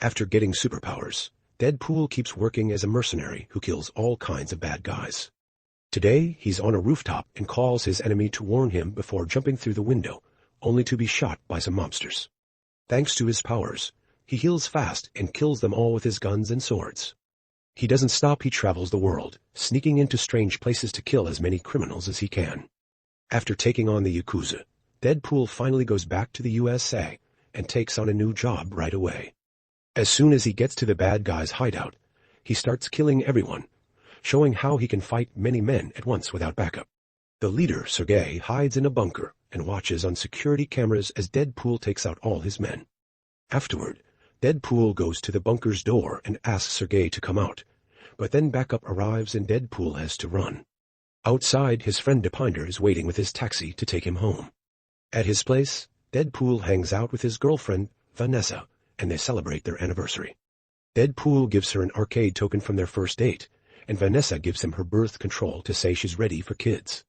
After getting superpowers, Deadpool keeps working as a mercenary who kills all kinds of bad guys. Today, he's on a rooftop and calls his enemy to warn him before jumping through the window, only to be shot by some mobsters. Thanks to his powers, he heals fast and kills them all with his guns and swords. He doesn't stop. He travels the world, sneaking into strange places to kill as many criminals as he can. After taking on the Yakuza, Deadpool finally goes back to the USA and takes on a new job right away. As soon as he gets to the bad guy's hideout, he starts killing everyone, showing how he can fight many men at once without backup. The leader, Sergei, hides in a bunker and watches on security cameras as Deadpool takes out all his men. Afterward, Deadpool goes to the bunker's door and asks Sergei to come out, but then backup arrives and Deadpool has to run. Outside, his friend Depinder is waiting with his taxi to take him home. At his place, Deadpool hangs out with his girlfriend, Vanessa, and they celebrate their anniversary. Deadpool gives her an arcade token from their first date, and Vanessa gives him her birth control to say she's ready for kids.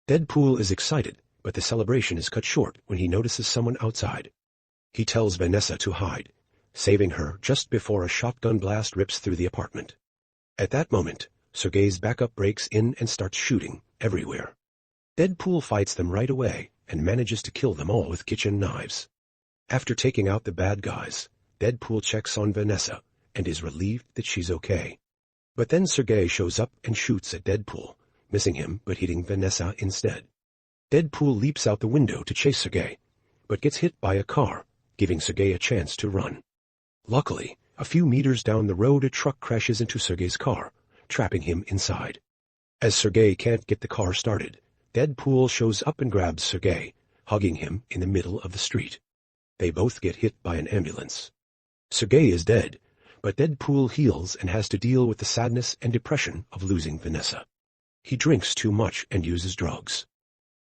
Deadpool is excited, but the celebration is cut short when he notices someone outside. He tells Vanessa to hide, saving her just before a shotgun blast rips through the apartment. At that moment, Sergei's backup breaks in and starts shooting everywhere. Deadpool fights them right away and manages to kill them all with kitchen knives. After taking out the bad guys, Deadpool checks on Vanessa and is relieved that she's okay. But then Sergei shows up and shoots at Deadpool, missing him but hitting Vanessa instead. Deadpool leaps out the window to chase Sergei, but gets hit by a car, giving Sergei a chance to run. Luckily, a few meters down the road a truck crashes into Sergei's car, trapping him inside. As Sergei can't get the car started, Deadpool shows up and grabs Sergei, hugging him in the middle of the street. They both get hit by an ambulance. Sergei is dead, but Deadpool heals and has to deal with the sadness and depression of losing Vanessa. He drinks too much and uses drugs.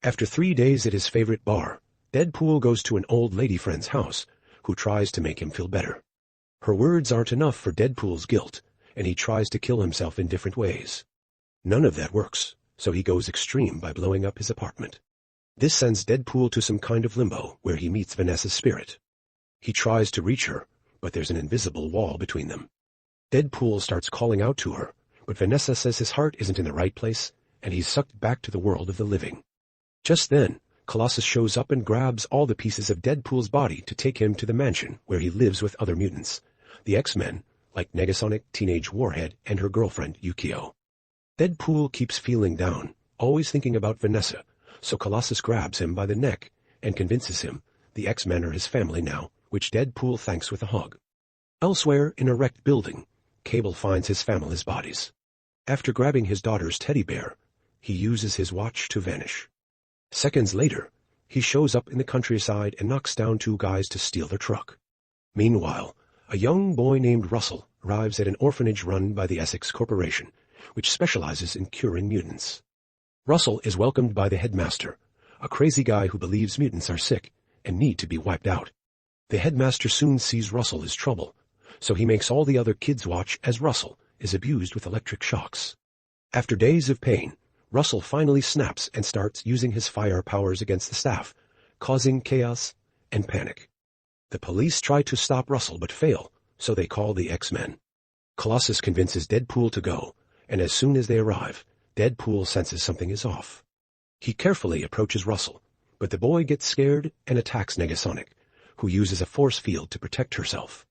After 3 days at his favorite bar, Deadpool goes to an old lady friend's house, who tries to make him feel better. Her words aren't enough for Deadpool's guilt, and he tries to kill himself in different ways. None of that works, so he goes extreme by blowing up his apartment. This sends Deadpool to some kind of limbo where he meets Vanessa's spirit. He tries to reach her, but there's an invisible wall between them. Deadpool starts calling out to her, but Vanessa says his heart isn't in the right place, and he's sucked back to the world of the living. Just then, Colossus shows up and grabs all the pieces of Deadpool's body to take him to the mansion where he lives with other mutants, the X-Men, like Negasonic, Teenage Warhead, and her girlfriend, Yukio. Deadpool keeps feeling down, always thinking about Vanessa, so Colossus grabs him by the neck and convinces him the X-Men are his family now, which Deadpool thanks with a hug. Elsewhere, in a wrecked building, Cable finds his family's bodies. After grabbing his daughter's teddy bear, he uses his watch to vanish. Seconds later, he shows up in the countryside and knocks down 2 guys to steal their truck. Meanwhile, a young boy named Russell arrives at an orphanage run by the Essex Corporation, which specializes in curing mutants. Russell is welcomed by the headmaster, a crazy guy who believes mutants are sick and need to be wiped out. The headmaster soon sees Russell as trouble, so he makes all the other kids watch as Russell is abused with electric shocks. After days of pain, Russell finally snaps and starts using his fire powers against the staff, causing chaos and panic. The police try to stop Russell but fail, so they call the X-Men. Colossus convinces Deadpool to go, and as soon as they arrive, Deadpool senses something is off. He carefully approaches Russell, but the boy gets scared and attacks Negasonic, who uses a force field to protect herself.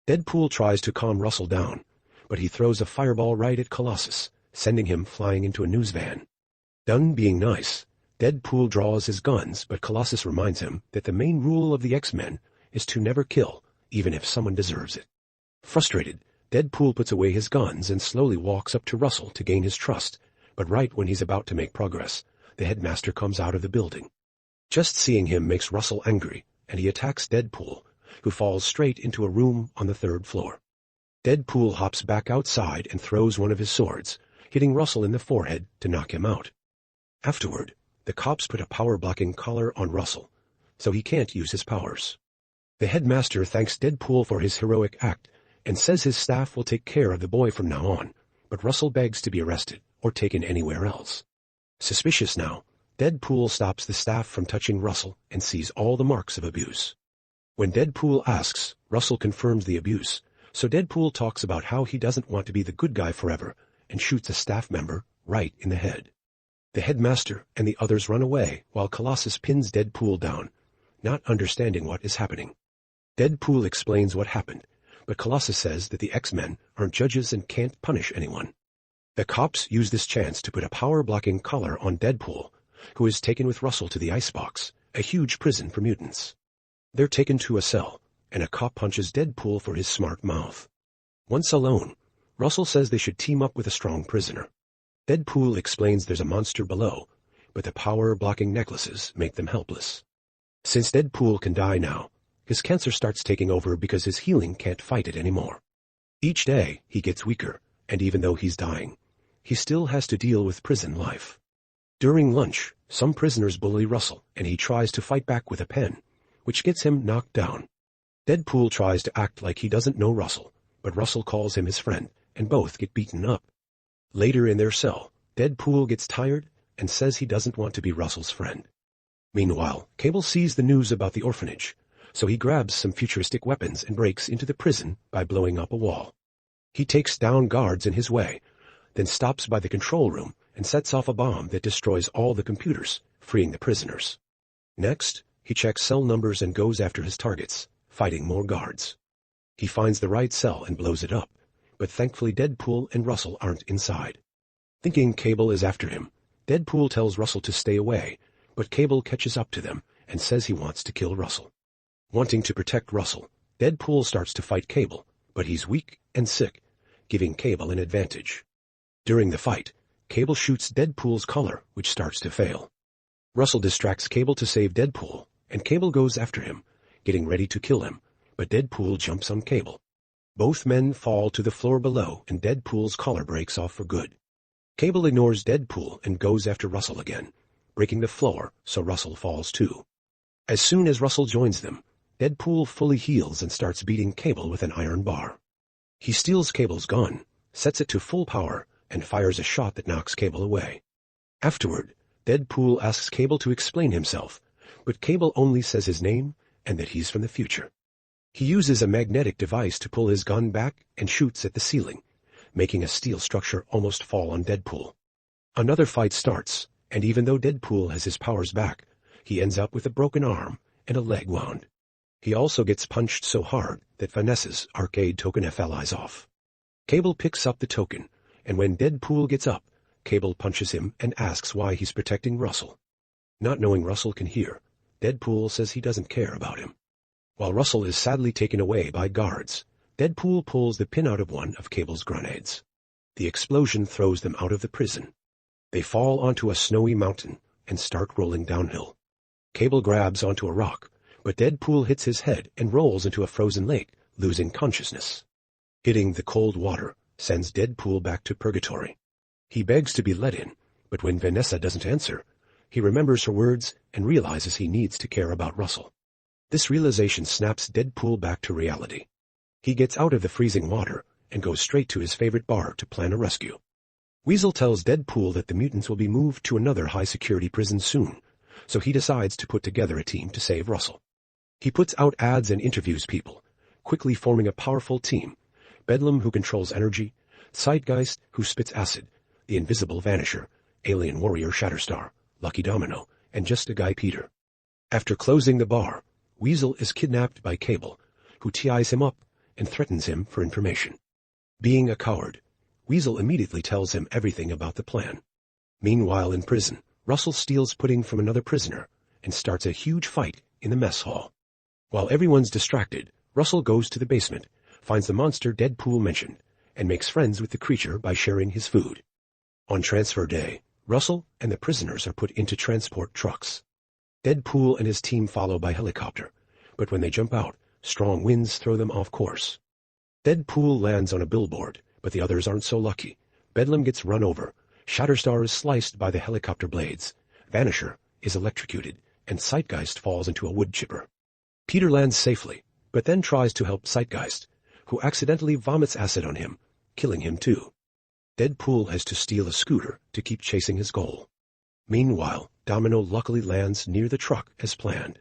Deadpool tries to calm Russell down, but he throws a fireball right at Colossus, sending him flying into a news van. Done being nice, Deadpool draws his guns, but Colossus reminds him that the main rule of the X-Men is to never kill, even if someone deserves it. Frustrated, Deadpool puts away his guns and slowly walks up to Russell to gain his trust, but right when he's about to make progress, the headmaster comes out of the building. Just seeing him makes Russell angry, and he attacks Deadpool, who falls straight into a room on the 3rd floor. Deadpool hops back outside and throws one of his swords, hitting Russell in the forehead to knock him out. Afterward, the cops put a power-blocking collar on Russell, so he can't use his powers. The headmaster thanks Deadpool for his heroic act and says his staff will take care of the boy from now on, but Russell begs to be arrested or taken anywhere else. Suspicious now, Deadpool stops the staff from touching Russell and sees all the marks of abuse. When Deadpool asks, Russell confirms the abuse, So Deadpool talks about how he doesn't want to be the good guy forever and shoots a staff member right in the head. The headmaster and the others run away while Colossus pins Deadpool down, not understanding what is happening. Deadpool explains what happened, but Colossus says that the X-Men aren't judges and can't punish anyone. The cops use this chance to put a power-blocking collar on Deadpool, who is taken with Russell to the icebox, a huge prison for mutants. They're taken to a cell, and a cop punches Deadpool for his smart mouth. Once alone, Russell says they should team up with a strong prisoner. Deadpool explains there's a monster below, but the power-blocking necklaces make them helpless. Since Deadpool can die now, his cancer starts taking over because his healing can't fight it anymore. Each day, he gets weaker, and even though he's dying, he still has to deal with prison life. During lunch, some prisoners bully Russell, and he tries to fight back with a pen, which gets him knocked down. Deadpool tries to act like he doesn't know Russell, but Russell calls him his friend, and both get beaten up. Later in their cell, Deadpool gets tired and says he doesn't want to be Russell's friend. Meanwhile, Cable sees the news about the orphanage, so he grabs some futuristic weapons and breaks into the prison by blowing up a wall. He takes down guards in his way, then stops by the control room and sets off a bomb that destroys all the computers, freeing the prisoners. Next, he checks cell numbers and goes after his targets, fighting more guards. He finds the right cell and blows it up, but thankfully Deadpool and Russell aren't inside. Thinking Cable is after him, Deadpool tells Russell to stay away, but Cable catches up to them and says he wants to kill Russell. Wanting to protect Russell, Deadpool starts to fight Cable, but he's weak and sick, giving Cable an advantage. During the fight, Cable shoots Deadpool's collar, which starts to fail. Russell distracts Cable to save Deadpool, and Cable goes after him, getting ready to kill him, but Deadpool jumps on Cable. Both men fall to the floor below, and Deadpool's collar breaks off for good. Cable ignores Deadpool and goes after Russell again, breaking the floor so Russell falls too. As soon as Russell joins them, Deadpool fully heals and starts beating Cable with an iron bar. He steals Cable's gun, sets it to full power, and fires a shot that knocks Cable away. Afterward, Deadpool asks Cable to explain himself, but Cable only says his name and that he's from the future. He uses a magnetic device to pull his gun back and shoots at the ceiling, making a steel structure almost fall on Deadpool. Another fight starts, and even though Deadpool has his powers back, he ends up with a broken arm and a leg wound. He also gets punched so hard that Vanessa's arcade token flies off. Cable picks up the token, and when Deadpool gets up, Cable punches him and asks why he's protecting Russell. Not knowing Russell can hear, Deadpool says he doesn't care about him. While Russell is sadly taken away by guards, Deadpool pulls the pin out of one of Cable's grenades. The explosion throws them out of the prison. They fall onto a snowy mountain and start rolling downhill. Cable grabs onto a rock, but Deadpool hits his head and rolls into a frozen lake, losing consciousness. Hitting the cold water sends Deadpool back to purgatory. He begs to be let in, but when Vanessa doesn't answer, he remembers her words and realizes he needs to care about Russell. This realization snaps Deadpool back to reality. He gets out of the freezing water and goes straight to his favorite bar to plan a rescue. Weasel tells Deadpool that the mutants will be moved to another high-security prison soon, so he decides to put together a team to save Russell. He puts out ads and interviews people, quickly forming a powerful team: Bedlam, who controls energy; Zeitgeist, who spits acid; the Invisible Vanisher; Alien Warrior Shatterstar; Lucky Domino; and Just a Guy Peter. After closing the bar, Weasel is kidnapped by Cable, who ties him up and threatens him for information. Being a coward, Weasel immediately tells him everything about the plan. Meanwhile in prison, Russell steals pudding from another prisoner and starts a huge fight in the mess hall. While everyone's distracted, Russell goes to the basement, finds the monster Deadpool mentioned, and makes friends with the creature by sharing his food. On transfer day, Russell and the prisoners are put into transport trucks. Deadpool and his team follow by helicopter, but when they jump out, strong winds throw them off course. Deadpool lands on a billboard, but the others aren't so lucky. Bedlam gets run over, Shatterstar is sliced by the helicopter blades, Vanisher is electrocuted, and Zeitgeist falls into a wood chipper. Peter lands safely, but then tries to help Zeitgeist, who accidentally vomits acid on him, killing him too. Deadpool has to steal a scooter to keep chasing his goal. Meanwhile, Domino luckily lands near the truck as planned.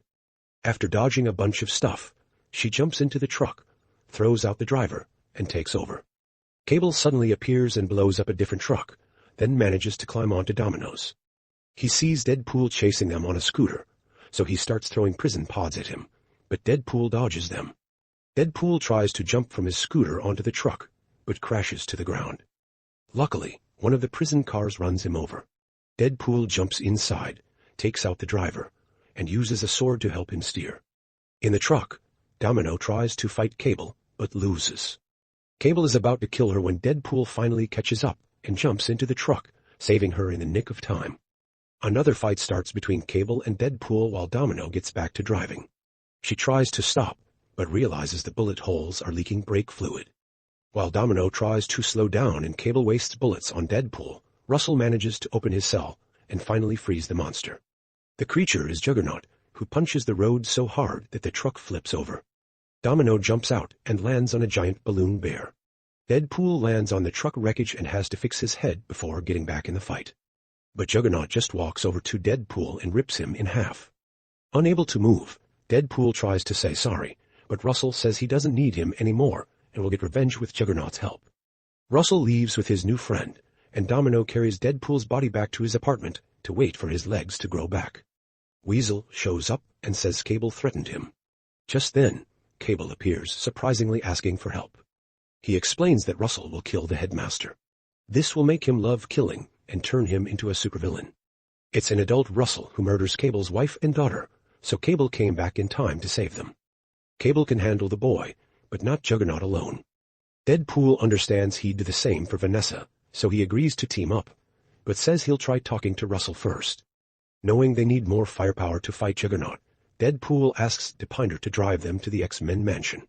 After dodging a bunch of stuff, she jumps into the truck, throws out the driver, and takes over. Cable suddenly appears and blows up a different truck, then manages to climb onto Domino's. He sees Deadpool chasing them on a scooter, so he starts throwing prison pods at him, but Deadpool dodges them. Deadpool tries to jump from his scooter onto the truck, but crashes to the ground. Luckily, one of the prison cars runs him over. Deadpool jumps inside, takes out the driver, and uses a sword to help him steer. In the truck, Domino tries to fight Cable, but loses. Cable is about to kill her when Deadpool finally catches up and jumps into the truck, saving her in the nick of time. Another fight starts between Cable and Deadpool while Domino gets back to driving. She tries to stop, but realizes the bullet holes are leaking brake fluid. While Domino tries to slow down and Cable wastes bullets on Deadpool, Russell manages to open his cell and finally frees the monster. The creature is Juggernaut, who punches the road so hard that the truck flips over. Domino jumps out and lands on a giant balloon bear. Deadpool lands on the truck wreckage and has to fix his head before getting back in the fight. But Juggernaut just walks over to Deadpool and rips him in half. Unable to move, Deadpool tries to say sorry, but Russell says he doesn't need him anymore and will get revenge with Juggernaut's help. Russell leaves with his new friend, and Domino carries Deadpool's body back to his apartment to wait for his legs to grow back. Weasel shows up and says Cable threatened him. Just then, Cable appears, surprisingly asking for help. He explains that Russell will kill the headmaster. This will make him love killing and turn him into a supervillain. It's an adult Russell who murders Cable's wife and daughter, so Cable came back in time to save them. Cable can handle the boy, but not Juggernaut alone. Deadpool understands he'd do the same for Vanessa, so he agrees to team up, but says he'll try talking to Russell first. Knowing they need more firepower to fight Juggernaut, Deadpool asks Depinder to drive them to the X-Men mansion.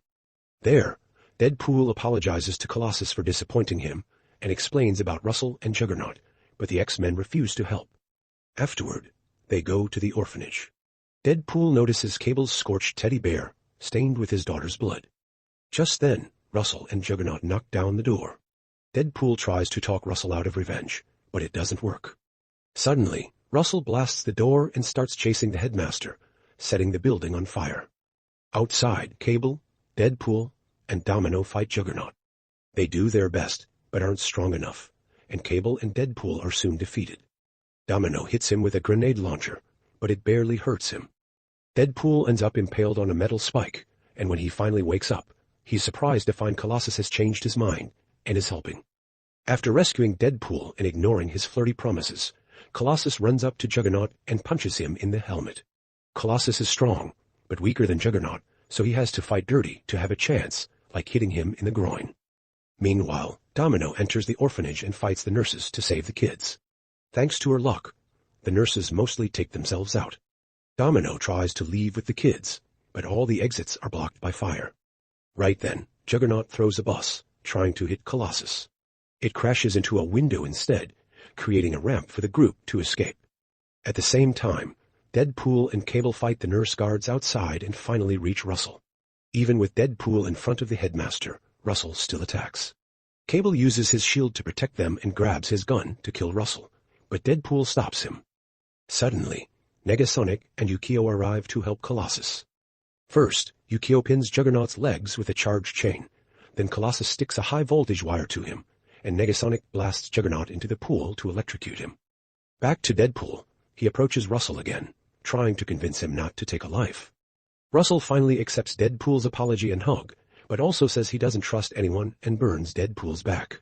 There, Deadpool apologizes to Colossus for disappointing him and explains about Russell and Juggernaut, but the X-Men refuse to help. Afterward, they go to the orphanage. Deadpool notices Cable's scorched teddy bear, stained with his daughter's blood. Just then, Russell and Juggernaut knock down the door. Deadpool tries to talk Russell out of revenge, but it doesn't work. Suddenly, Russell blasts the door and starts chasing the headmaster, setting the building on fire. Outside, Cable, Deadpool, and Domino fight Juggernaut. They do their best, but aren't strong enough, and Cable and Deadpool are soon defeated. Domino hits him with a grenade launcher, but it barely hurts him. Deadpool ends up impaled on a metal spike, and when he finally wakes up, he's surprised to find Colossus has changed his mind and is helping. After rescuing Deadpool and ignoring his flirty promises, Colossus runs up to Juggernaut and punches him in the helmet. Colossus is strong, but weaker than Juggernaut, so he has to fight dirty to have a chance, like hitting him in the groin. Meanwhile, Domino enters the orphanage and fights the nurses to save the kids. Thanks to her luck, the nurses mostly take themselves out. Domino tries to leave with the kids, but all the exits are blocked by fire. Right then, Juggernaut throws a bus, trying to hit Colossus. It crashes into a window instead, creating a ramp for the group to escape. At the same time, Deadpool and Cable fight the nurse guards outside and finally reach Russell. Even with Deadpool in front of the headmaster, Russell still attacks. Cable uses his shield to protect them and grabs his gun to kill Russell, but Deadpool stops him. Suddenly, Negasonic and Yukio arrive to help Colossus. First, Yukio pins Juggernaut's legs with a charged chain, then Colossus sticks a high-voltage wire to him, and Negasonic blasts Juggernaut into the pool to electrocute him. Back to Deadpool, he approaches Russell again, trying to convince him not to take a life. Russell finally accepts Deadpool's apology and hug, but also says he doesn't trust anyone and burns Deadpool's back.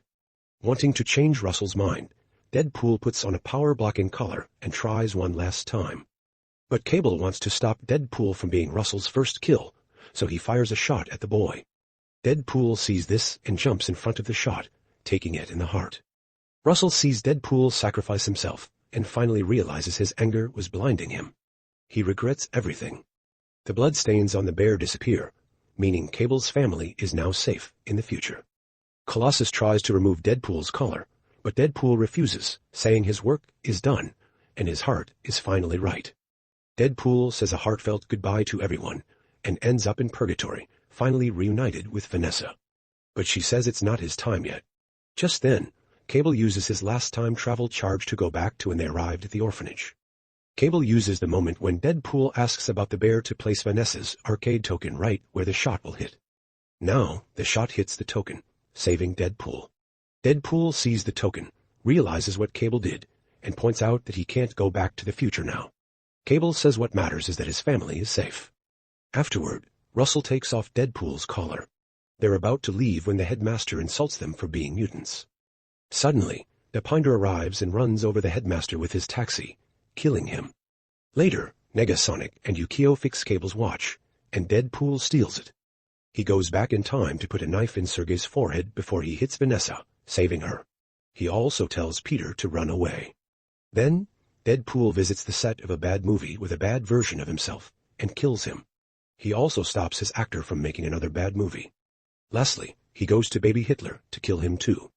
Wanting to change Russell's mind, Deadpool puts on a power-blocking collar and tries one last time. But Cable wants to stop Deadpool from being Russell's first kill, so he fires a shot at the boy. Deadpool sees this and jumps in front of the shot, taking it in the heart. Russell sees Deadpool sacrifice himself and finally realizes his anger was blinding him. He regrets everything. The bloodstains on the bear disappear, meaning Cable's family is now safe in the future. Colossus tries to remove Deadpool's collar, but Deadpool refuses, saying his work is done and his heart is finally right. Deadpool says a heartfelt goodbye to everyone and ends up in purgatory, finally reunited with Vanessa. But she says it's not his time yet. Just then, Cable uses his last time travel charge to go back to when they arrived at the orphanage. Cable uses the moment when Deadpool asks about the bear to place Vanessa's arcade token right where the shot will hit. Now, the shot hits the token, saving Deadpool. Deadpool sees the token, realizes what Cable did, and points out that he can't go back to the future now. Cable says what matters is that his family is safe. Afterward, Russell takes off Deadpool's collar. They're about to leave when the headmaster insults them for being mutants. Suddenly, Depinder arrives and runs over the headmaster with his taxi, killing him. Later, Negasonic and Yukio fix Cable's watch, and Deadpool steals it. He goes back in time to put a knife in Sergei's forehead before he hits Vanessa, saving her. He also tells Peter to run away. Then, Deadpool visits the set of a bad movie with a bad version of himself, and kills him. He also stops his actor from making another bad movie. Lastly, he goes to Baby Hitler to kill him too.